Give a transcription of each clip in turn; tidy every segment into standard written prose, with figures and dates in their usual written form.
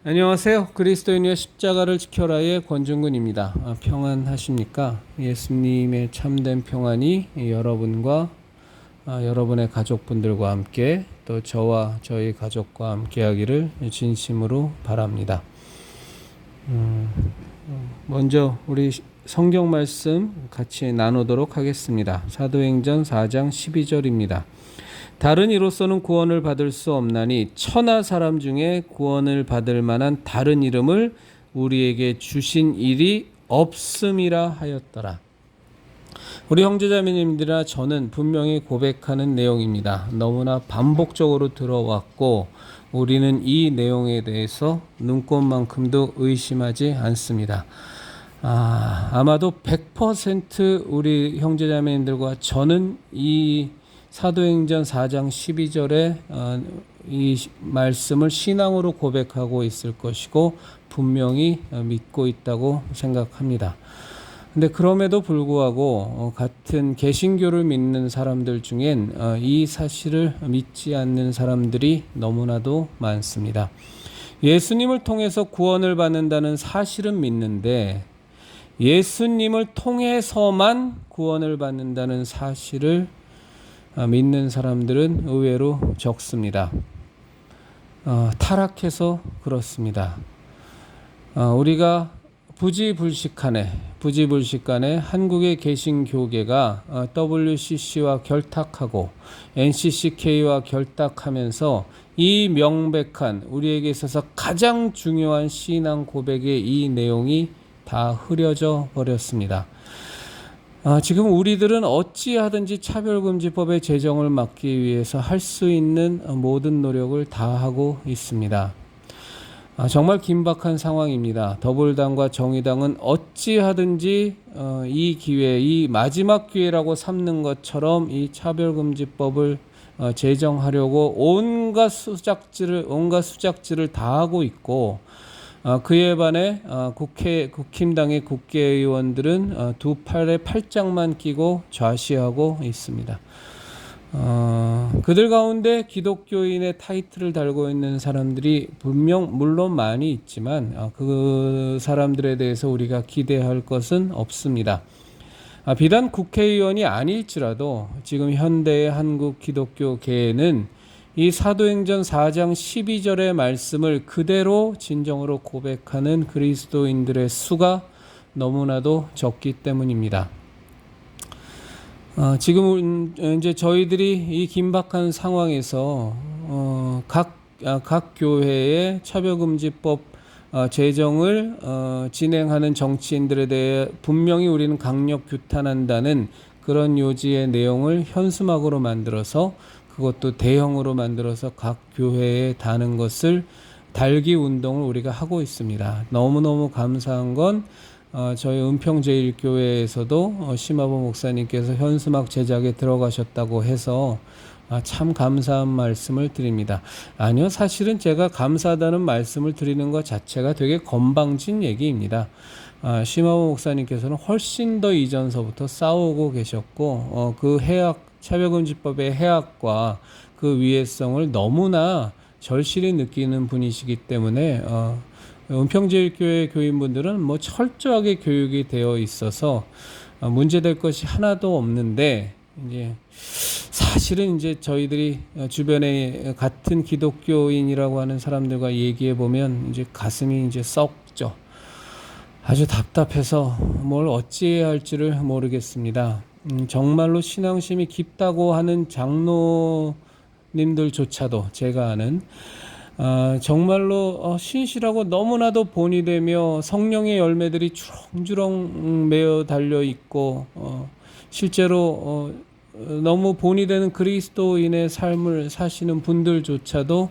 안녕하세요. 그리스도인의 십자가를 지켜라의 권중근입니다. 평안하십니까? 예수님의 참된 평안이 여러분과 여러분의 가족분들과 함께 또 저와 저희 가족과 함께 하기를 진심으로 바랍니다. 먼저 우리 성경 말씀 같이 나누도록 하겠습니다. 사도행전 4장 12절입니다. 다른 이로서는 구원을 받을 수 없나니 천하 사람 중에 구원을 받을 만한 다른 이름을 우리에게 주신 일이 없음이라 하였더라. 우리 형제자매님들이나 저는 분명히 고백하는 내용입니다. 너무나 반복적으로 들어왔고 우리는 이 내용에 대해서 눈꼽만큼도 의심하지 않습니다. 아마도 100% 우리 형제자매님들과 저는 이 사도행전 4장 12절에 이 말씀을 신앙으로 고백하고 있을 것이고 분명히 믿고 있다고 생각합니다. 근데 그럼에도 불구하고 같은 개신교를 믿는 사람들 중엔 이 사실을 믿지 않는 사람들이 너무나도 많습니다. 예수님을 통해서 구원을 받는다는 사실은 믿는데 예수님을 통해서만 구원을 받는다는 사실을 믿는 사람들은 의외로 적습니다. 타락해서 그렇습니다. 우리가 부지불식간에 한국의 개신교계가 WCC와 결탁하고 NCCK와 결탁하면서 이 명백한 우리에게 있어서 가장 중요한 신앙 고백의 이 내용이 다 흐려져 버렸습니다. 지금 우리들은 어찌하든지 차별금지법의 제정을 막기 위해서 할 수 있는 모든 노력을 다하고 있습니다. 정말 긴박한 상황입니다. 더불당과 정의당은 어찌하든지 이 기회, 이 마지막 기회라고 삼는 것처럼 이 차별금지법을 제정하려고 온갖 수작질을 다 하고 있고 그에 반해 국힘당의 국회의원들은 두 팔에 팔짱만 끼고 좌시하고 있습니다. 그들 가운데 기독교인의 타이틀을 달고 있는 사람들이 물론 많이 있지만 그 사람들에 대해서 우리가 기대할 것은 없습니다. 비단 국회의원이 아닐지라도 지금 현대의 한국 기독교계에는 이 사도행전 4장 12절의 말씀을 그대로 진정으로 고백하는 그리스도인들의 수가 너무나도 적기 때문입니다. 지금 이제 저희들이 이 긴박한 상황에서 각 교회의 차별금지법 제정을 진행하는 정치인들에 대해 분명히 우리는 강력 규탄한다는 그런 요지의 내용을 현수막으로 만들어서 그것도 대형으로 만들어서 각 교회에 다는 것을 달기 운동을 우리가 하고 있습니다. 너무너무 감사한 건 저희 은평제일교회에서도 심화보 목사님께서 현수막 제작에 들어가셨다고 해서 참 감사한 말씀을 드립니다. 아니요, 사실은 제가 감사하다는 말씀을 드리는 것 자체가 되게 건방진 얘기입니다. 심화보 목사님께서는 훨씬 더 이전서부터 싸우고 계셨고 그 차별금지법의 해악과 그 위해성을 너무나 절실히 느끼는 분이시기 때문에 은평제일교회 교인분들은 뭐 철저하게 교육이 되어 있어서 문제될 것이 하나도 없는데 이제 사실은 이제 저희들이 주변에 같은 기독교인이라고 하는 사람들과 얘기해 보면 이제 가슴이 이제 썩죠. 아주 답답해서 뭘 어찌해야 할지를 모르겠습니다. 정말로 신앙심이 깊다고 하는 장로님들조차도 제가 아는 정말로 신실하고 너무나도 본이 되며 성령의 열매들이 주렁주렁 매어 달려 있고 실제로 너무 본이 되는 그리스도인의 삶을 사시는 분들조차도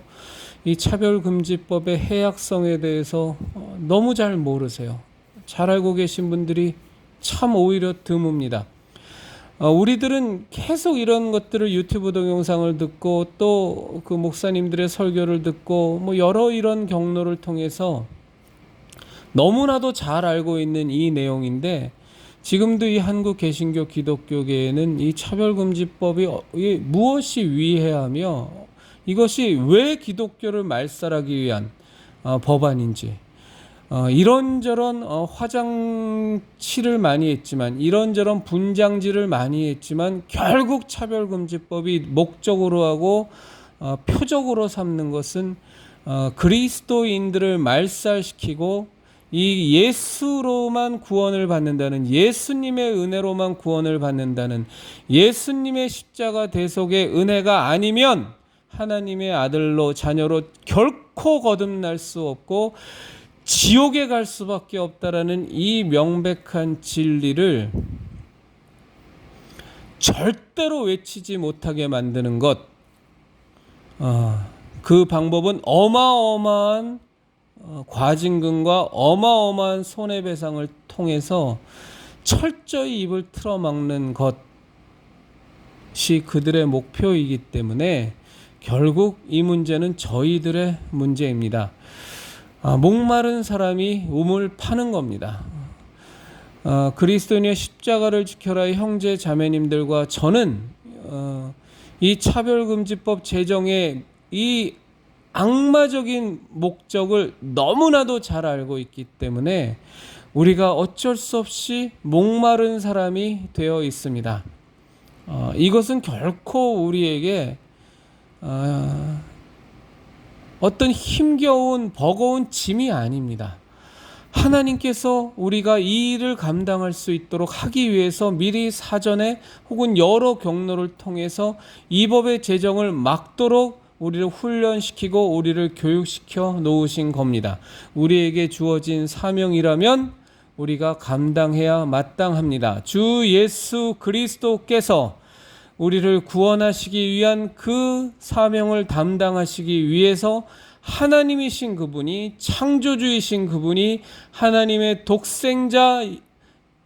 이 차별금지법의 해악성에 대해서 너무 잘 모르세요. 잘 알고 계신 분들이 참 오히려 드뭅니다. 우리들은 계속 이런 것들을 유튜브 동영상을 듣고 또 그 목사님들의 설교를 듣고 뭐 여러 이런 경로를 통해서 너무나도 잘 알고 있는 이 내용인데 지금도 이 한국 개신교 기독교계에는 이 차별금지법이 무엇이 위해하며 이것이 왜 기독교를 말살하기 위한 법안인지, 이런저런 화장치를 많이 했지만, 이런저런 분장지를 많이 했지만 결국 차별금지법이 목적으로 하고 표적으로 삼는 것은 그리스도인들을 말살시키고 이 예수로만 구원을 받는다는, 예수님의 은혜로만 구원을 받는다는, 예수님의 십자가 대속의 은혜가 아니면 하나님의 아들로 자녀로 결코 거듭날 수 없고 지옥에 갈 수밖에 없다라는 이 명백한 진리를 절대로 외치지 못하게 만드는 것, 그 방법은 어마어마한 과징금과 어마어마한 손해배상을 통해서 철저히 입을 틀어막는 것이 그들의 목표이기 때문에 결국 이 문제는 저희들의 문제입니다. 목마른 사람이 우물 파는 겁니다. 그리스도인의 십자가를 지켜라의 형제 자매님들과 저는 이 차별금지법 제정의 이 악마적인 목적을 너무나도 잘 알고 있기 때문에 우리가 어쩔 수 없이 목마른 사람이 되어 있습니다. 이것은 결코 우리에게 어떤 힘겨운 버거운 짐이 아닙니다. 하나님께서 우리가 이 일을 감당할 수 있도록 하기 위해서 미리 사전에 혹은 여러 경로를 통해서 이 법의 제정을 막도록 우리를 훈련시키고 우리를 교육시켜 놓으신 겁니다. 우리에게 주어진 사명이라면 우리가 감당해야 마땅합니다. 주 예수 그리스도께서 우리를 구원하시기 위한 그 사명을 담당하시기 위해서 하나님이신 그분이, 창조주이신 그분이, 하나님의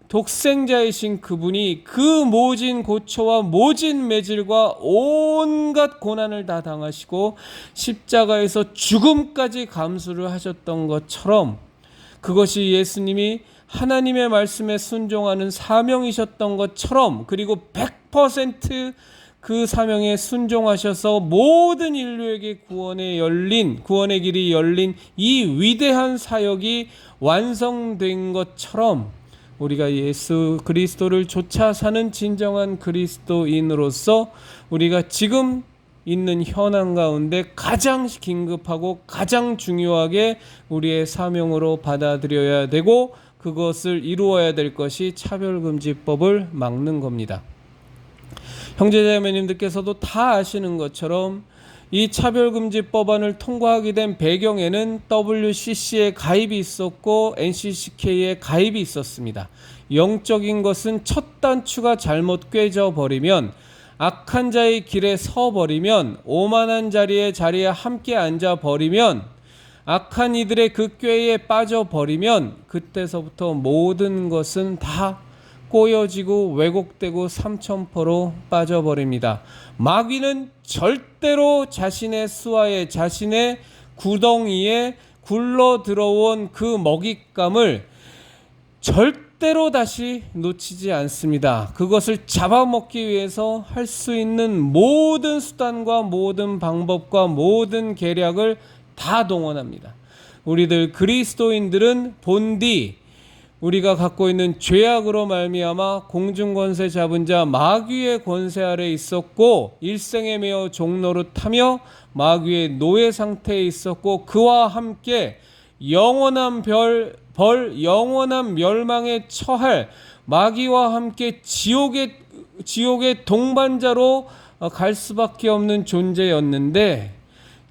독생자이신 그분이 그 모진 고초와 모진 매질과 온갖 고난을 다 당하시고 십자가에서 죽음까지 감수를 하셨던 것처럼, 그것이 예수님이 하나님의 말씀에 순종하는 사명이셨던 것처럼, 그리고 100% 그 사명에 순종하셔서 모든 인류에게 구원의 길이 열린 이 위대한 사역이 완성된 것처럼 우리가 예수 그리스도를 쫓아 사는 진정한 그리스도인으로서 우리가 지금 있는 현황 가운데 가장 긴급하고 가장 중요하게 우리의 사명으로 받아들여야 되고 그것을 이루어야 될 것이 차별금지법을 막는 겁니다. 형제자매님들께서도 다 아시는 것처럼 이 차별금지법안을 통과하게 된 배경에는 WCC에 가입이 있었고 NCCK에 가입이 있었습니다. 영적인 것은 첫 단추가 잘못 꿰져 버리면, 악한 자의 길에 서 버리면, 오만한 자리에 함께 앉아 버리면, 악한 이들의 그 꾀에 빠져 버리면 그때서부터 모든 것은 다 꼬여지고 왜곡되고 삼천포로 빠져버립니다. 마귀는 절대로 자신의 수하에, 자신의 구덩이에 굴러 들어온 그 먹잇감을 절대로 다시 놓치지 않습니다. 그것을 잡아먹기 위해서 할 수 있는 모든 수단과 모든 방법과 모든 계략을 다 동원합니다. 우리들 그리스도인들은 본디 우리가 갖고 있는 죄악으로 말미암아 공중권세 잡은 자 마귀의 권세 아래 있었고 일생에 매어 종노릇하며 마귀의 노예 상태에 있었고 그와 함께 영원한 영원한 멸망에 처할 마귀와 함께 지옥의 동반자로 갈 수밖에 없는 존재였는데,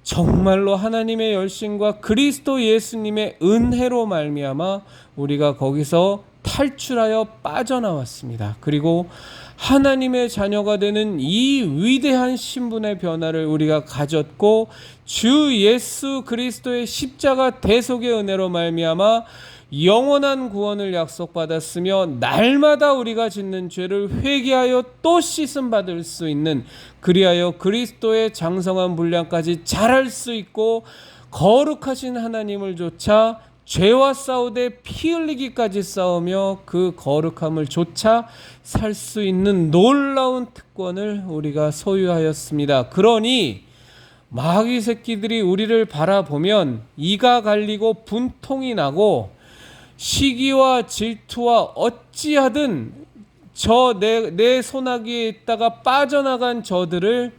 정말로 하나님의 열심과 그리스도 예수님의 은혜로 말미암아 우리가 거기서 탈출하여 빠져나왔습니다. 그리고 하나님의 자녀가 되는 이 위대한 신분의 변화를 우리가 가졌고, 주 예수 그리스도의 십자가 대속의 은혜로 말미암아 영원한 구원을 약속받았으며 날마다 우리가 짓는 죄를 회개하여 또 씻음 받을 수 있는, 그리하여 그리스도의 장성한 분량까지 자랄 수 있고 거룩하신 하나님을 좇아 죄와 싸우되 피 흘리기까지 싸우며 그 거룩함을 좇아 살 수 있는 놀라운 특권을 우리가 소유하였습니다. 그러니 마귀 새끼들이 우리를 바라보면 이가 갈리고 분통이 나고 시기와 질투와 어찌하든 내 손아귀에 있다가 빠져나간 저들을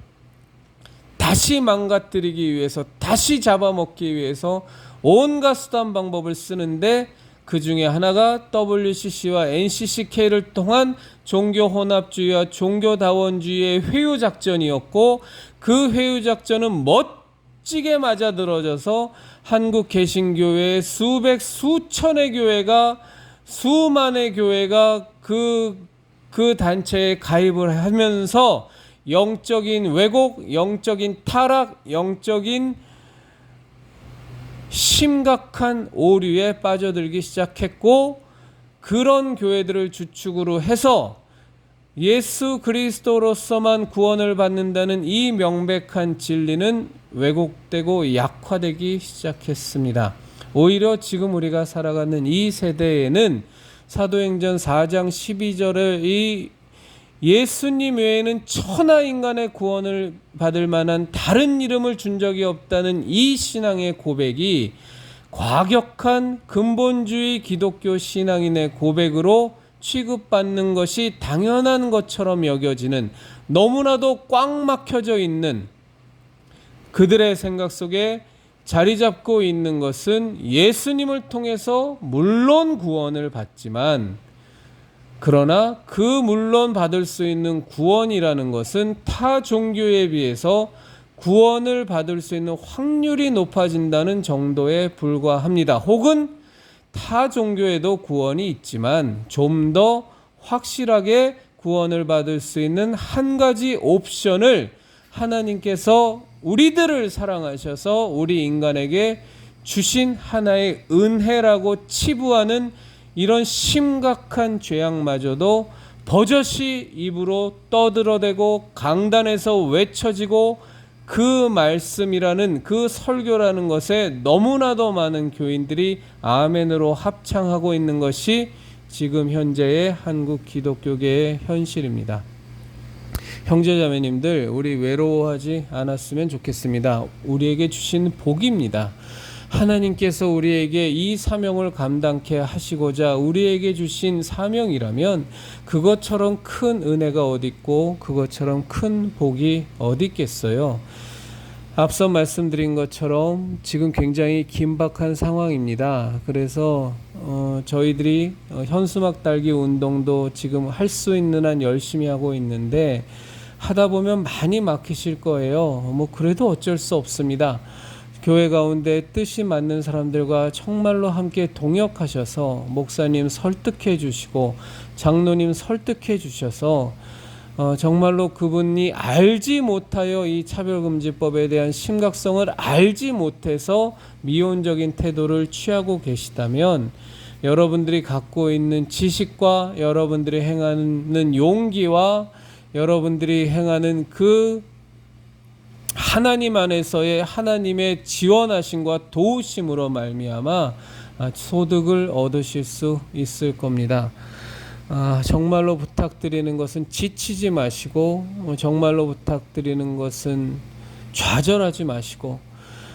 다시 망가뜨리기 위해서, 다시 잡아먹기 위해서 온갖 수단 방법을 쓰는데, 그 중에 하나가 WCC와 NCCK를 통한 종교 혼합주의와 종교다원주의의 회유작전이었고, 그 회유작전은 멋지게 맞아들어져서 한국 개신교회의 수천의 교회가, 수만의 교회가 그 단체에 가입을 하면서 영적인 왜곡, 영적인 타락, 영적인 심각한 오류에 빠져들기 시작했고, 그런 교회들을 주축으로 해서 예수 그리스도로서만 구원을 받는다는 이 명백한 진리는 왜곡되고 약화되기 시작했습니다. 오히려 지금 우리가 살아가는 이 세대에는 사도행전 4장 12절의 이 예수님 외에는 천하 인간의 구원을 받을 만한 다른 이름을 준 적이 없다는 이 신앙의 고백이 과격한 근본주의 기독교 신앙인의 고백으로 취급받는 것이 당연한 것처럼 여겨지는, 너무나도 꽉 막혀져 있는 그들의 생각 속에 자리 잡고 있는 것은 예수님을 통해서 물론 구원을 받지만, 그러나 그 물론 받을 수 있는 구원이라는 것은 타 종교에 비해서 구원을 받을 수 있는 확률이 높아진다는 정도에 불과합니다. 혹은 타 종교에도 구원이 있지만 좀 더 확실하게 구원을 받을 수 있는 한 가지 옵션을 하나님께서 우리들을 사랑하셔서 우리 인간에게 주신 하나의 은혜라고 치부하는 이런 심각한 죄악마저도 버젓이 입으로 떠들어대고 강단에서 외쳐지고, 그 말씀이라는, 그 설교라는 것에 너무나도 많은 교인들이 아멘으로 합창하고 있는 것이 지금 현재의 한국 기독교계의 현실입니다. 형제자매님들, 우리 외로워하지 않았으면 좋겠습니다. 우리에게 주신 복입니다. 하나님께서 우리에게 이 사명을 감당케 하시고자 우리에게 주신 사명이라면 그것처럼 큰 은혜가 어디 있고 그것처럼 큰 복이 어디 있겠어요. 앞서 말씀드린 것처럼 지금 굉장히 긴박한 상황입니다. 그래서 저희들이 현수막 달기 운동도 지금 할 수 있는 한 열심히 하고 있는데, 하다 보면 많이 막히실 거예요. 그래도 어쩔 수 없습니다. 교회 가운데 뜻이 맞는 사람들과 정말로 함께 동역하셔서 목사님 설득해 주시고 장로님 설득해 주셔서 정말로 그분이 알지 못하여 이 차별금지법에 대한 심각성을 알지 못해서 미온적인 태도를 취하고 계시다면, 여러분들이 갖고 있는 지식과 여러분들이 행하는 용기와 여러분들이 행하는 그 하나님 안에서의 하나님의 지원하심과 도우심으로 말미암아 소득을 얻으실 수 있을 겁니다. 정말로 부탁드리는 것은 지치지 마시고, 정말로 부탁드리는 것은 좌절하지 마시고,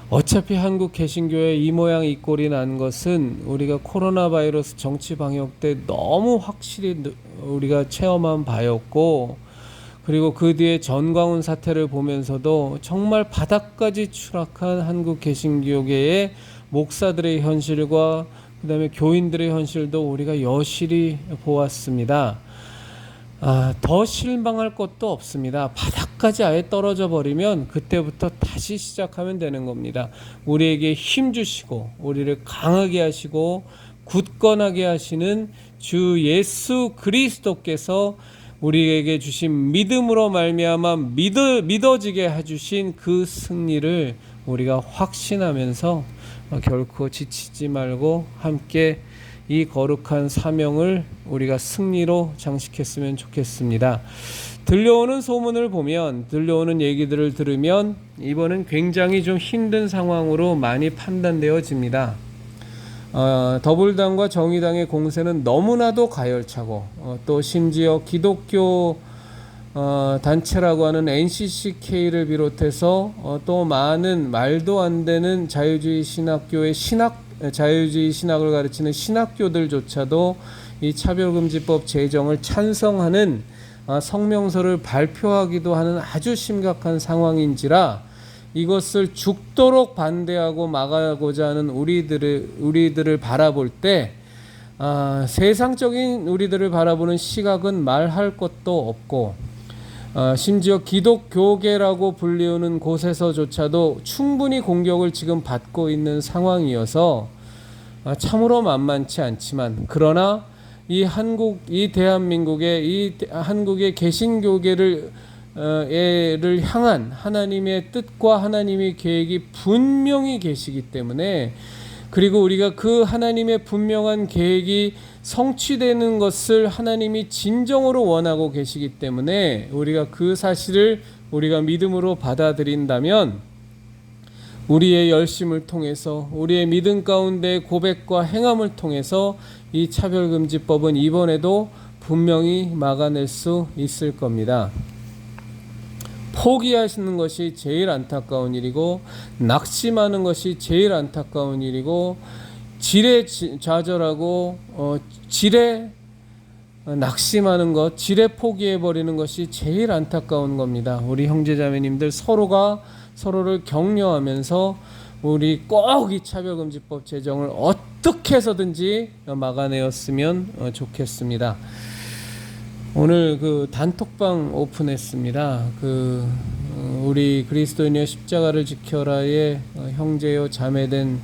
어차피 한국 개신교회 이 모양 이 꼴이 난 것은 우리가 코로나 바이러스 정치 방역 때 너무 확실히 우리가 체험한 바였고, 그리고 그 뒤에 전광훈 사태를 보면서도 정말 바닥까지 추락한 한국 개신교계의 목사들의 현실과 그 다음에 교인들의 현실도 우리가 여실히 보았습니다. 더 실망할 것도 없습니다. 바닥까지 아예 떨어져 버리면 그때부터 다시 시작하면 되는 겁니다. 우리에게 힘 주시고 우리를 강하게 하시고 굳건하게 하시는 주 예수 그리스도께서 우리에게 주신 믿음으로 말미암아 믿어지게 해주신 그 승리를 우리가 확신하면서 결코 지치지 말고 함께 이 거룩한 사명을 우리가 승리로 장식했으면 좋겠습니다. 들려오는 소문을 보면, 들려오는 얘기들을 들으면 이번은 굉장히 좀 힘든 상황으로 많이 판단되어집니다. 더불당과 정의당의 공세는 너무나도 가열차고 또 심지어 기독교 단체라고 하는 NCCK를 비롯해서 또 많은 말도 안 되는 자유주의 신학교의 자유주의 신학을 가르치는 신학교들조차도 이 차별금지법 제정을 찬성하는 성명서를 발표하기도 하는 아주 심각한 상황인지라 이것을 죽도록 반대하고 막아고자 하는 우리들을 바라볼 때 세상적인 우리들을 바라보는 시각은 말할 것도 없고 심지어 기독교계라고 불리우는 곳에서조차도 충분히 공격을 지금 받고 있는 상황이어서 참으로 만만치 않지만 그러나 이 대한민국의 한국의 개신교계를 향한 하나님의 뜻과 하나님의 계획이 분명히 계시기 때문에 그리고 우리가 그 하나님의 분명한 계획이 성취되는 것을 하나님이 진정으로 원하고 계시기 때문에 우리가 그 사실을 우리가 믿음으로 받아들인다면 우리의 열심을 통해서 우리의 믿음 가운데 고백과 행함을 통해서 이 차별금지법은 이번에도 분명히 막아낼 수 있을 겁니다. 포기하시는 것이 제일 안타까운 일이고 낙심하는 것이 제일 안타까운 일이고 지레 좌절하고 지레 낙심하는 것, 지레 포기해버리는 것이 제일 안타까운 겁니다. 우리 형제자매님들 서로가 서로를 격려하면서 우리 꼭 이 차별금지법 제정을 어떻게 해서든지 막아내었으면 좋겠습니다. 오늘 그 단톡방 오픈했습니다. 우리 그리스도인의 십자가를 지켜라의 형제요 자매된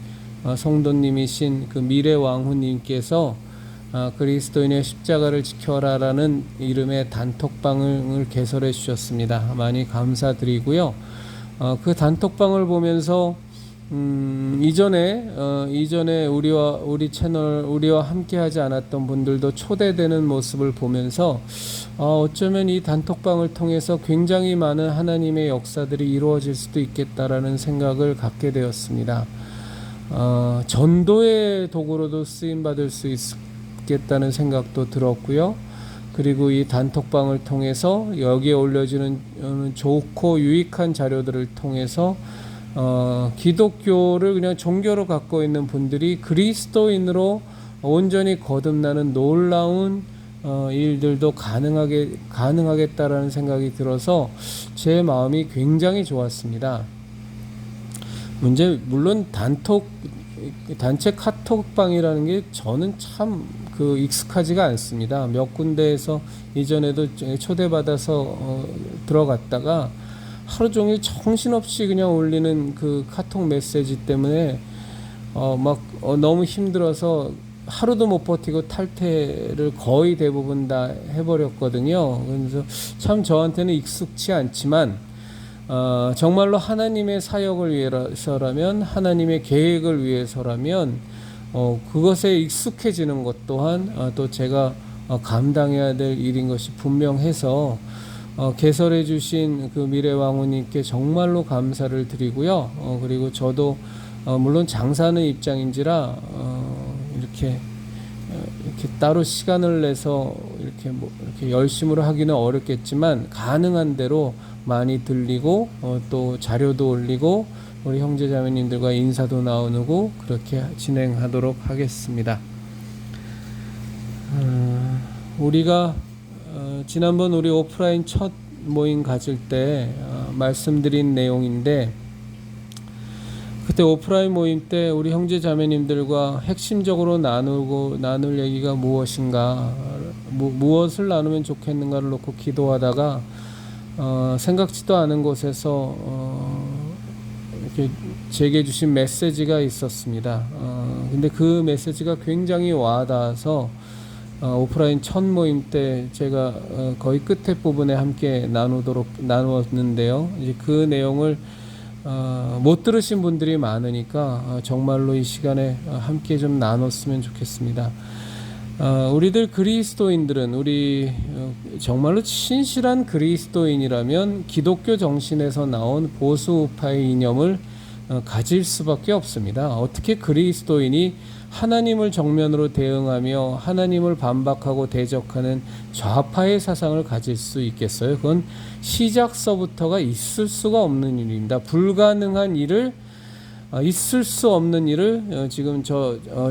성도님이신 그 미래왕후님께서 그리스도인의 십자가를 지켜라라는 이름의 단톡방을 개설해 주셨습니다. 많이 감사드리고요. 그 단톡방을 보면서 이전에 우리 채널 우리와 함께하지 않았던 분들도 초대되는 모습을 보면서 어쩌면 이 단톡방을 통해서 굉장히 많은 하나님의 역사들이 이루어질 수도 있겠다라는 생각을 갖게 되었습니다. 전도의 도구로도 쓰임 받을 수 있겠다는 생각도 들었고요. 그리고 이 단톡방을 통해서 여기에 올려지는 좋고 유익한 자료들을 통해서 기독교를 그냥 종교로 갖고 있는 분들이 그리스도인으로 온전히 거듭나는 놀라운 일들도 가능하겠다라는 생각이 들어서 제 마음이 굉장히 좋았습니다. 물론 단체 카톡방이라는 게 저는 참 익숙하지가 않습니다. 몇 군데에서 이전에도 초대받아서 들어갔다가 하루 종일 정신없이 그냥 올리는 그 카톡 메시지 때문에 너무 힘들어서 하루도 못 버티고 탈퇴를 거의 대부분 다 해버렸거든요. 그래서 참 저한테는 익숙치 않지만 정말로 하나님의 사역을 위해서라면 하나님의 계획을 위해서라면 그것에 익숙해지는 것 또한 또 제가 감당해야 될 일인 것이 분명해서 개설해 주신 그 미래왕후님께 정말로 감사를 드리고요. 그리고 저도 물론 장사하는 입장인지라 이렇게 따로 시간을 내서 이렇게 열심으로 하기는 어렵겠지만 가능한 대로 많이 들리고 또 자료도 올리고 우리 형제자매님들과 인사도 나누고 그렇게 진행하도록 하겠습니다. 우리가 지난번 우리 오프라인 첫 모임 가질 때 말씀드린 내용인데 그때 오프라인 모임 때 우리 형제자매님들과 핵심적으로 나눌 얘기가 무엇인가 무엇을 나누면 좋겠는가를 놓고 기도하다가 생각지도 않은 곳에서 이렇게 제게 주신 메시지가 있었습니다. 근데 그 메시지가 굉장히 와닿아서 오프라인 첫 모임 때 제가 거의 끝에 부분에 함께 나누었는데요. 이제 그 내용을 못 들으신 분들이 많으니까 정말로 이 시간에 함께 좀 나눴으면 좋겠습니다. 우리들 그리스도인들은 우리 정말로 신실한 그리스도인이라면 기독교 정신에서 나온 보수 우파의 이념을 가질 수밖에 없습니다. 어떻게 그리스도인이 하나님을 정면으로 대응하며 하나님을 반박하고 대적하는 좌파의 사상을 가질 수 있겠어요? 그건 시작서부터가 있을 수가 없는 일입니다. 불가능한 일을 있을 수 없는 일을 지금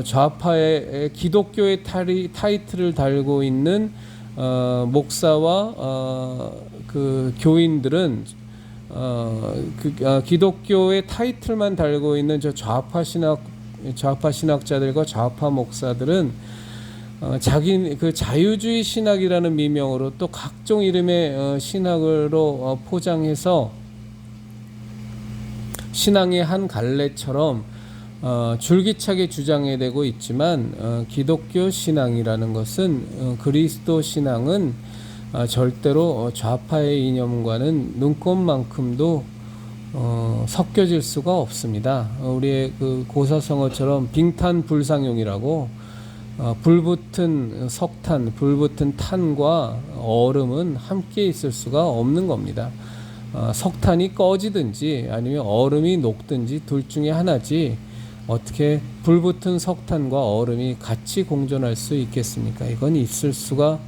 좌파의 기독교의 타이틀을 달고 있는 목사와 그 교인들은 기독교의 타이틀만 달고 있는 저 좌파 신학자들과 좌파 목사들은 자기 그 자유주의 신학이라는 미명으로 또 각종 이름의 신학으로 포장해서 신앙의 한 갈래처럼 줄기차게 주장해내고 있지만 기독교 신앙이라는 것은 그리스도 신앙은 절대로 좌파의 이념과는 눈꼽만큼도 섞여질 수가 없습니다. 우리의 그 고사성어처럼 빙탄불상용이라고 불붙은 석탄, 불붙은 탄과 얼음은 함께 있을 수가 없는 겁니다. 석탄이 꺼지든지 아니면 얼음이 녹든지 둘 중에 하나지 어떻게 불붙은 석탄과 얼음이 같이 공존할 수 있겠습니까? 이건 있을 수가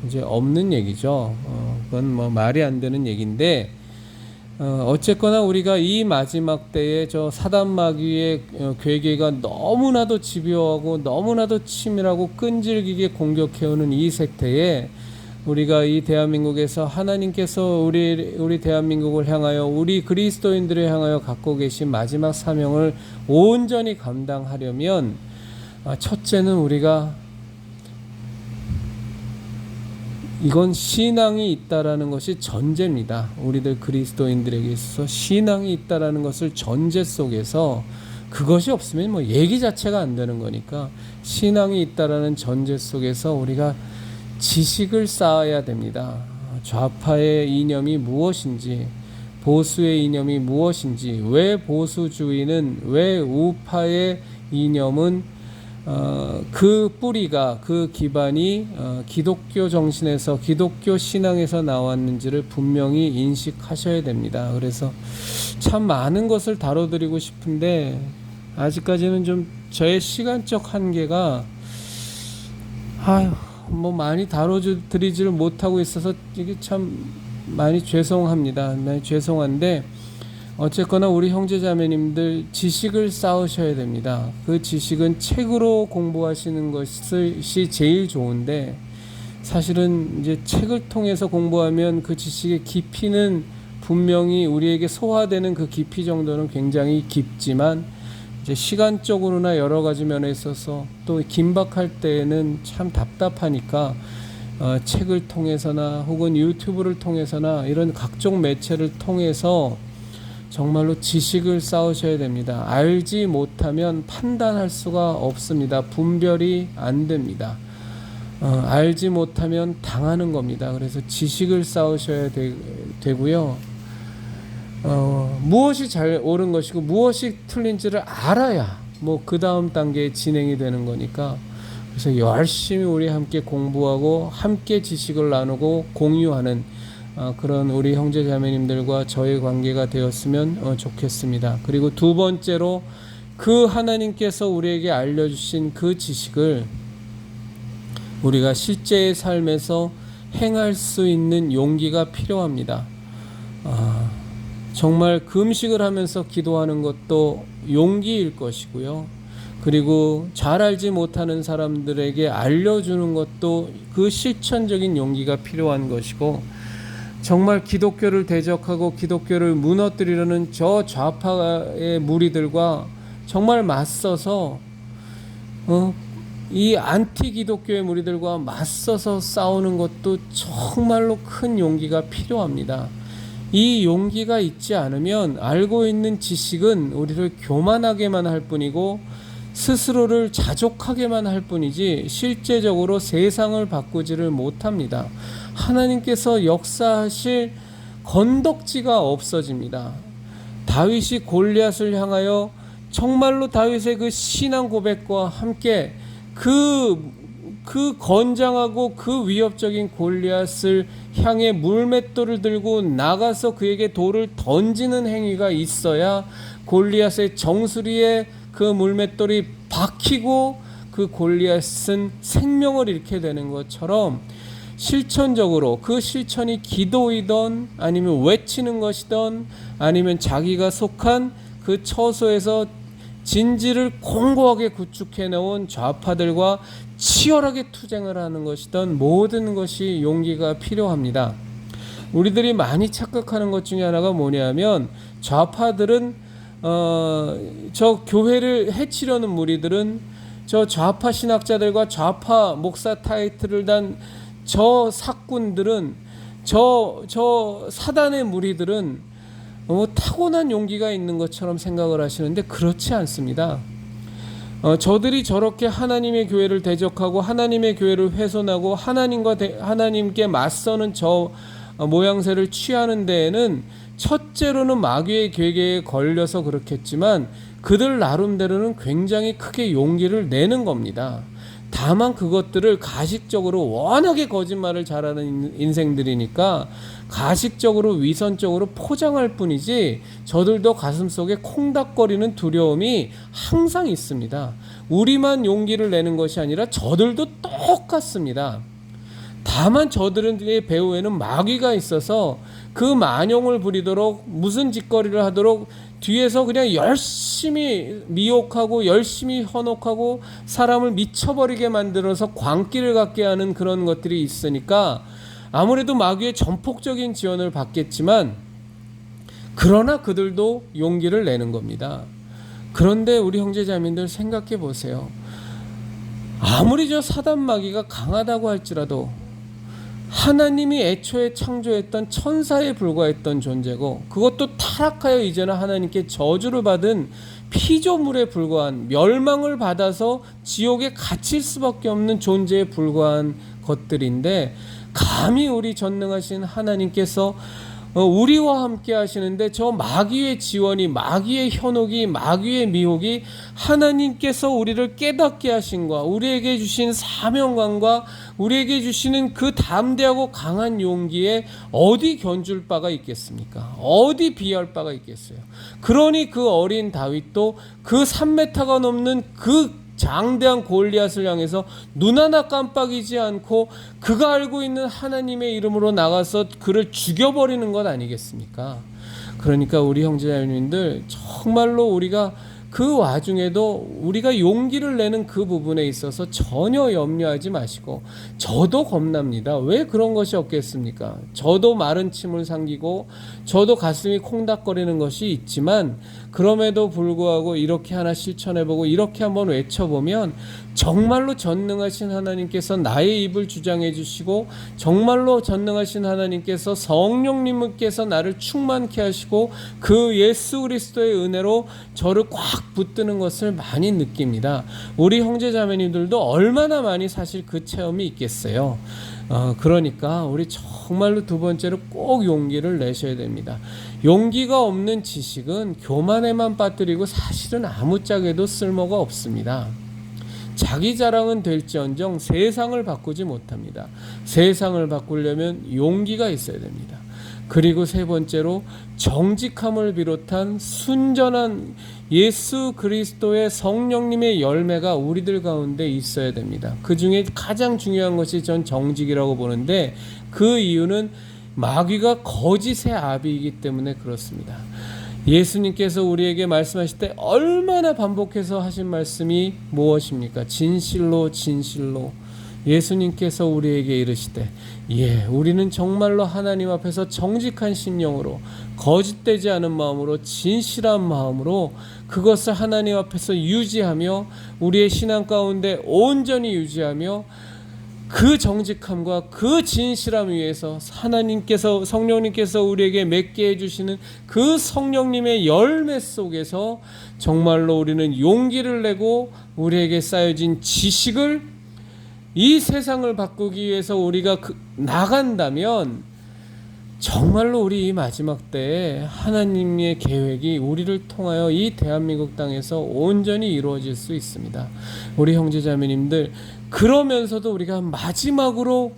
이제 없는 얘기죠. 그건 뭐 말이 안 되는 얘기인데 어쨌거나 우리가 이 마지막 때에 저 사단 마귀의 괴계가 너무나도 집요하고 너무나도 치밀하고 끈질기게 공격해오는 이 세태에 우리가 이 대한민국에서 하나님께서 우리 대한민국을 향하여 우리 그리스도인들을 향하여 갖고 계신 마지막 사명을 온전히 감당하려면 첫째는 우리가 이건 신앙이 있다라는 것이 전제입니다. 우리들 그리스도인들에게 있어서 신앙이 있다라는 것을 전제 속에서 그것이 없으면 뭐 얘기 자체가 안 되는 거니까 신앙이 있다라는 전제 속에서 우리가 지식을 쌓아야 됩니다. 좌파의 이념이 무엇인지, 보수의 이념이 무엇인지, 왜 보수주의는, 왜 우파의 이념은 그 뿌리가, 그 기반이 기독교 정신에서, 기독교 신앙에서 나왔는지를 분명히 인식하셔야 됩니다. 그래서 참 많은 것을 다뤄드리고 싶은데 아직까지는 좀 저의 시간적 한계가 뭐 많이 다뤄드리지를 못하고 있어서 이게 참 많이 죄송합니다. 많이 죄송한데 어쨌거나 우리 형제자매님들 지식을 쌓으셔야 됩니다. 그 지식은 책으로 공부하시는 것이 제일 좋은데 사실은 이제 책을 통해서 공부하면 그 지식의 깊이는 분명히 우리에게 소화되는 그 깊이 정도는 굉장히 깊지만 이제 시간적으로나 여러 가지 면에 있어서 또 긴박할 때에는 참 답답하니까 책을 통해서나 혹은 유튜브를 통해서나 이런 각종 매체를 통해서 정말로 지식을 쌓으셔야 됩니다. 알지 못하면 판단할 수가 없습니다. 분별이 안 됩니다. 알지 못하면 당하는 겁니다. 그래서 지식을 쌓으셔야 되고요. 무엇이 잘 옳은 것이고 무엇이 틀린지를 알아야 뭐 그 다음 단계에 진행이 되는 거니까 그래서 열심히 우리 함께 공부하고 함께 지식을 나누고 공유하는 그런 우리 형제자매님들과 저의 관계가 되었으면 좋겠습니다. 그리고 두 번째로 그 하나님께서 우리에게 알려주신 그 지식을 우리가 실제의 삶에서 행할 수 있는 용기가 필요합니다. 정말 금식을 하면서 기도하는 것도 용기일 것이고요. 그리고 잘 알지 못하는 사람들에게 알려주는 것도 그 실천적인 용기가 필요한 것이고 정말 기독교를 대적하고 기독교를 무너뜨리려는 저 좌파의 무리들과 정말 맞서서 이 안티 기독교의 무리들과 맞서서 싸우는 것도 정말로 큰 용기가 필요합니다. 이 용기가 있지 않으면 알고 있는 지식은 우리를 교만하게만 할 뿐이고 스스로를 자족하게만 할 뿐이지 실제적으로 세상을 바꾸지를 못합니다. 하나님께서 역사하실 건덕지가 없어집니다. 다윗이 골리앗을 향하여 정말로 다윗의 그 신앙 고백과 함께 그 건장하고 그 위협적인 골리앗을 향해 물맷돌을 들고 나가서 그에게 돌을 던지는 행위가 있어야 골리앗의 정수리에 그 물맷돌이 박히고 그 골리앗은 생명을 잃게 되는 것처럼 실천적으로 그 실천이 기도이던 아니면 외치는 것이던 아니면 자기가 속한 그 처소에서 진지를 공고하게 구축해 놓은 좌파들과 치열하게 투쟁을 하는 것이던 모든 것이 용기가 필요합니다. 우리들이 많이 착각하는 것 중에 하나가 뭐냐면 좌파들은 저 교회를 해치려는 무리들은 저 좌파 신학자들과 좌파 목사 타이틀을 단 저 사꾼들은 저 사단의 무리들은 타고난 용기가 있는 것처럼 생각을 하시는데 그렇지 않습니다. 저들이 저렇게 하나님의 교회를 대적하고 하나님의 교회를 훼손하고 하나님께 맞서는 저 모양새를 취하는 데에는 첫째로는 마귀의 괴계에 걸려서 그렇겠지만 그들 나름대로는 굉장히 크게 용기를 내는 겁니다. 다만 그것들을 가식적으로 워낙에 거짓말을 잘하는 인생들이니까 가식적으로 위선적으로 포장할 뿐이지 저들도 가슴속에 콩닥거리는 두려움이 항상 있습니다. 우리만 용기를 내는 것이 아니라 저들도 똑같습니다. 다만 저들의 배후에는 마귀가 있어서 그 만용을 부리도록 무슨 짓거리를 하도록 뒤에서 그냥 열심히 미혹하고 열심히 현혹하고 사람을 미쳐버리게 만들어서 광기를 갖게 하는 그런 것들이 있으니까 아무래도 마귀의 전폭적인 지원을 받겠지만 그러나 그들도 용기를 내는 겁니다. 그런데 우리 형제자매들 생각해 보세요. 아무리 저 사단 마귀가 강하다고 할지라도 하나님이 애초에 창조했던 천사에 불과했던 존재고 그것도 타락하여 이제는 하나님께 저주를 받은 피조물에 불과한 멸망을 받아서 지옥에 갇힐 수밖에 없는 존재에 불과한 것들인데 감히 우리 전능하신 하나님께서 우리와 함께 하시는데 저 마귀의 지원이 마귀의 현혹이 마귀의 미혹이 하나님께서 우리를 깨닫게 하신과 우리에게 주신 사명감과 우리에게 주시는 그 담대하고 강한 용기에 어디 견줄 바가 있겠습니까? 어디 비할 바가 있겠어요? 그러니 그 어린 다윗도 그 3m가 넘는 그 장대한 골리앗을 향해서 눈 하나 깜빡이지 않고 그가 알고 있는 하나님의 이름으로 나가서 그를 죽여버리는 것 아니겠습니까? 그러니까 우리 형제자매님들 정말로 우리가 그 와중에도 우리가 용기를 내는 그 부분에 있어서 전혀 염려하지 마시고 저도 겁납니다. 왜 그런 것이 없겠습니까? 저도 마른 침을 삼키고 저도 가슴이 콩닥거리는 것이 있지만 그럼에도 불구하고 이렇게 하나 실천해보고 이렇게 한번 외쳐보면 정말로 전능하신 하나님께서 나의 입을 주장해 주시고 정말로 전능하신 하나님께서 성령님께서 나를 충만케 하시고 그 예수 그리스도의 은혜로 저를 꽉 붙드는 것을 많이 느낍니다. 우리 형제자매님들도 얼마나 많이 사실 그 체험이 있겠어요. 그러니까 우리 정말로 두 번째로 꼭 용기를 내셔야 됩니다. 용기가 없는 지식은 교만에만 빠뜨리고 사실은 아무짝에도 쓸모가 없습니다. 자기 자랑은 될지언정 세상을 바꾸지 못합니다. 세상을 바꾸려면 용기가 있어야 됩니다. 그리고 세 번째로 정직함을 비롯한 순전한 예수 그리스도의 성령님의 열매가 우리들 가운데 있어야 됩니다. 그 중에 가장 중요한 것이 전 정직이라고 보는데 그 이유는 마귀가 거짓의 아비이기 때문에 그렇습니다. 예수님께서 우리에게 말씀하실 때 얼마나 반복해서 하신 말씀이 무엇입니까? 진실로 진실로 예수님께서 우리에게 이르시되 우리는 정말로 하나님 앞에서 정직한 심령으로 거짓되지 않은 마음으로 진실한 마음으로 그것을 하나님 앞에서 유지하며 우리의 신앙 가운데 온전히 유지하며 그 정직함과 그 진실함 위에서 하나님께서 성령님께서 우리에게 맺게 해주시는 그 성령님의 열매 속에서 정말로 우리는 용기를 내고 우리에게 쌓여진 지식을 이 세상을 바꾸기 위해서 우리가 나간다면 정말로 우리 이 마지막 때에 하나님의 계획이 우리를 통하여 이 대한민국 땅에서 온전히 이루어질 수 있습니다. 우리 형제자매님들 그러면서도 우리가 마지막으로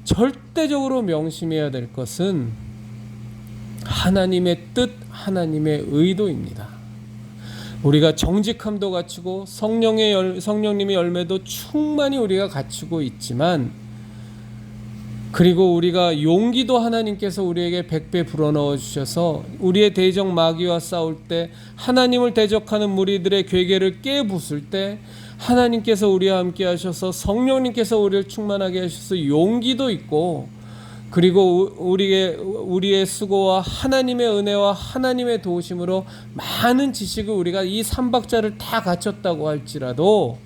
절대적으로 명심해야 될 것은 하나님의 뜻, 하나님의 의도입니다. 우리가 정직함도 갖추고 성령님의 열매도 충만히 우리가 갖추고 있지만, 그리고 우리가 용기도 하나님께서 우리에게 100배 불어넣어 주셔서 우리의 대적 마귀와 싸울 때, 하나님을 대적하는 무리들의 괴계를 깨부술 때 하나님께서 우리와 함께 하셔서 성령님께서 우리를 충만하게 하셔서 용기도 있고, 그리고 우리의 수고와 하나님의 은혜와 하나님의 도우심으로 많은 지식을 우리가 이 삼박자를 다 갖췄다고 할지라도,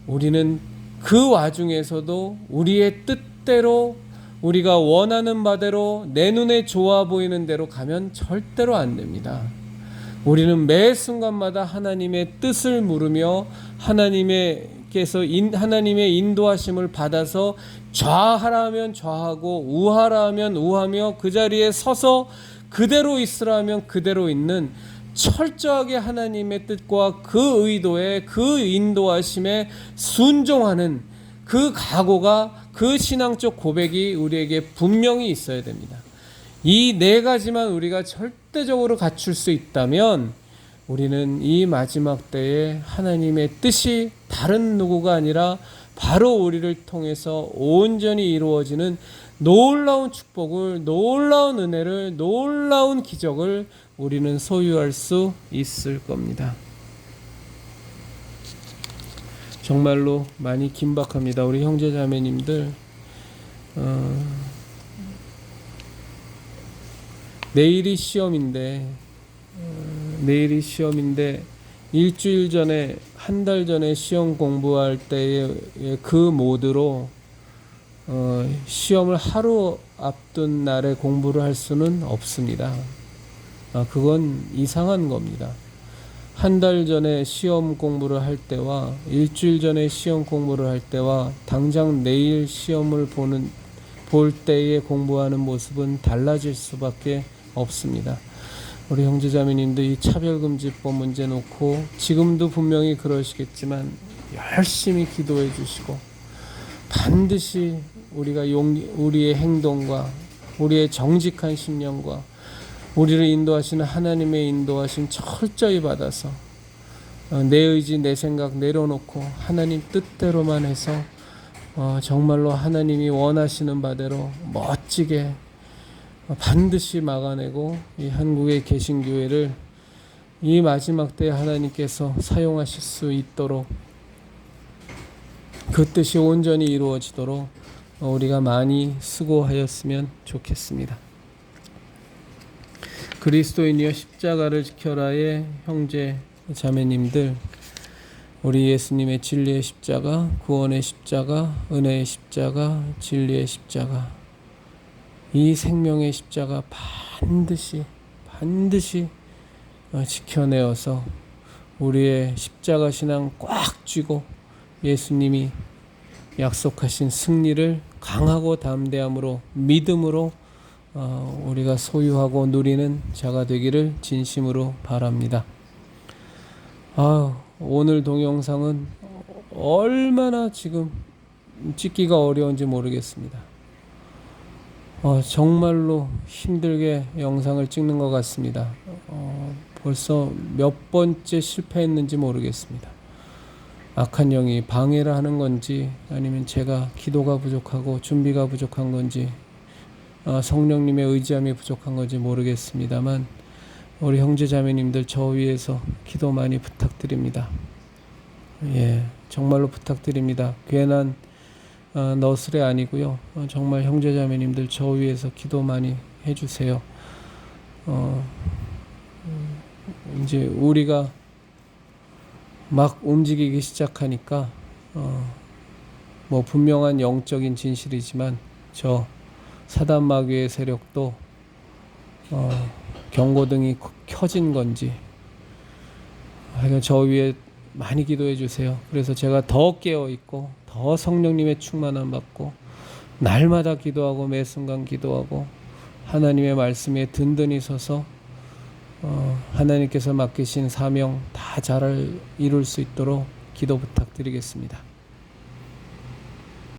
우리는 그 와중에서도 우리의 뜻대로, 우리가 원하는 바대로, 내 눈에 좋아 보이는 대로 가면 절대로 안 됩니다. 우리는 매 순간마다 하나님의 뜻을 물으며 하나님의 인도하심을 받아서 좌하라 하면 좌하고 우하라 하면 우하며, 그 자리에 서서 그대로 있으라 하면 그대로 있는, 철저하게 하나님의 뜻과 그 의도에, 그 인도하심에 순종하는 그 각오가, 그 신앙적 고백이 우리에게 분명히 있어야 됩니다. 이 네 가지만 우리가 절대적으로 갖출 수 있다면, 우리는 이 마지막 때에 하나님의 뜻이 다른 누구가 아니라 바로 우리를 통해서 온전히 이루어지는 놀라운 축복을, 놀라운 은혜를, 놀라운 기적을 우리는 소유할 수 있을 겁니다. 정말로 많이 긴박합니다. 우리 형제자매님들, 내일이 시험인데 일주일 전에, 한 달 전에 시험 공부할 때의 그 모드로 시험을 하루 앞둔 날에 공부를 할 수는 없습니다. 그건 이상한 겁니다. 한 달 전에 시험 공부를 할 때와 일주일 전에 시험 공부를 할 때와 당장 내일 시험을 볼 때의 공부하는 모습은 달라질 수밖에 없습니다. 우리 형제자매님도 이 차별금지법 문제 놓고 지금도 분명히 그러시겠지만 열심히 기도해 주시고, 반드시 우리의 행동과 우리의 정직한 심령과 우리를 인도하시는 하나님의 인도하심 철저히 받아서 내 의지, 내 생각 내려놓고 하나님 뜻대로만 해서 정말로 하나님이 원하시는 바대로 멋지게 반드시 막아내고, 이 한국의 개신교회를 이 마지막 때에 하나님께서 사용하실 수 있도록, 그 뜻이 온전히 이루어지도록 우리가 많이 수고하였으면 좋겠습니다. 그리스도인이여 십자가를 지켜라의 형제 자매님들, 우리 예수님의 진리의 십자가, 구원의 십자가, 은혜의 십자가, 진리의 십자가, 이 생명의 십자가 반드시 지켜내어서 우리의 십자가 신앙 꽉 쥐고 예수님이 약속하신 승리를 강하고 담대함으로, 믿음으로 우리가 소유하고 누리는 자가 되기를 진심으로 바랍니다. 오늘 동영상은 얼마나 지금 찍기가 어려운지 모르겠습니다. 정말로 힘들게 영상을 찍는 것 같습니다. 벌써 몇 번째 실패했는지 모르겠습니다. 악한 영이 방해를 하는 건지, 아니면 제가 기도가 부족하고 준비가 부족한 건지, 성령님의 의지함이 부족한 건지 모르겠습니다만, 우리 형제자매님들 저 위해서 기도 많이 부탁드립니다. 정말로 부탁드립니다. 괜한 너스레 아니고요. 정말 형제자매님들 저 위해서 기도 많이 해주세요. 이제 우리가 막 움직이기 시작하니까 분명한 영적인 진실이지만 저 사단 마귀의 세력도 경고등이 켜진 건지, 하여간 저 위에 많이 기도해 주세요. 그래서 제가 더 깨어있고 더 성령님의 충만함 받고 날마다 기도하고 매 순간 기도하고 하나님의 말씀에 든든히 서서 하나님께서 맡기신 사명 다 잘 이룰 수 있도록 기도 부탁드리겠습니다.